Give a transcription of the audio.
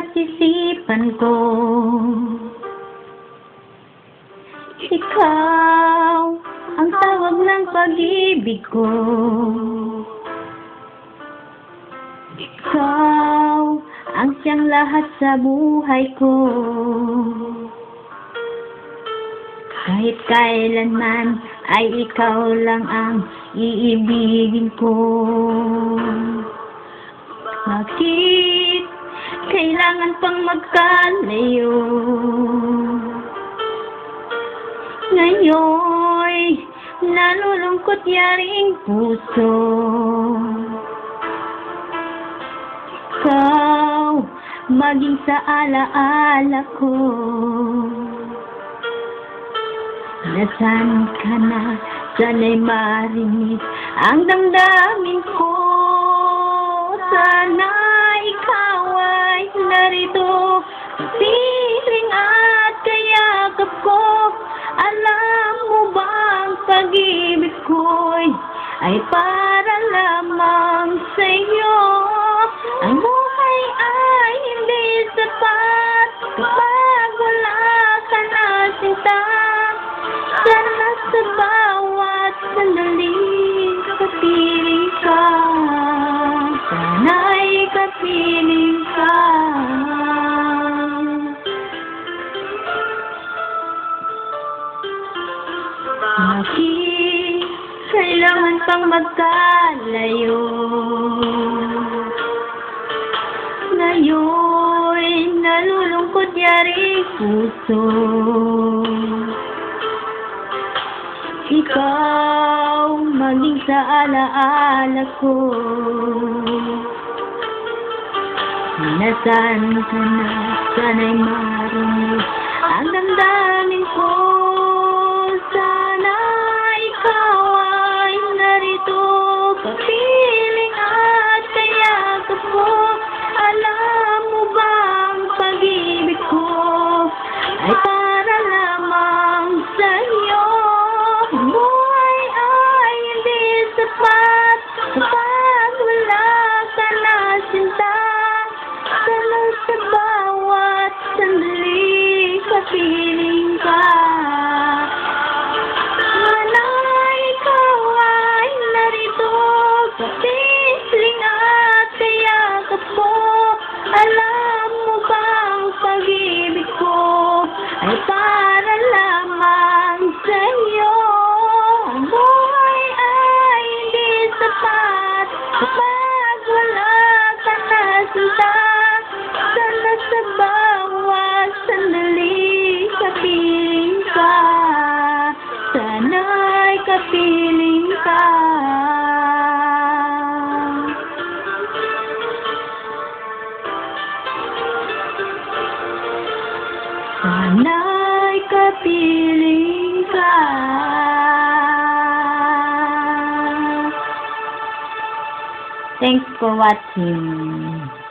bawat isipan ko. Ikaw ang tawag ng pag-ibig ko. Ikaw ang siyang lahat sa buhay ko. Kahit kailanman ay ikaw lang ang iibigin ko. Bakit kailangan pang magkalayo? Ngayon nalulungkot yaring puso. Ikaw maging sa alaala ko. Nasaan ka na? Sana'y marinig ang damdamin ko. Sana ikaw ay narito, piling at kayakap ko. Alam mo bang pag-ibig ko'y ay para lamang sa'yo? Ang buhay ay hindi sapat kapag wala ka na, sinta. Sana sa bawat sandali kapiling ka. Sana'y kapiling ka. Bakit kailangan pang magkalayo? Ngayon nalulungkot yaring puso. Ikaw maging sa alaala ko. Nasaan ka na? Sana'y marinig ang damdamin ko. Sana ikaw ay narito, kapiling at kayakap ko. Alam mo bang pag-ibig ko ay para lamang sa'yo? Buhay ay hindi sapat kapag wala ka na, sinta. Sana sa bawat sandali kapiling ka. Sana ikaw ay narito, kapiling at kayakap ko. Alam mo bang pag-ibig ko ay para lamang sa'yo? Ang buhay ay hindi sapat kapag wala ka na, sinta. Sana sa bawat sandali kapiling ka. Sana'y kapiling ka. Sana'y kapiling ka. Thanks for watching.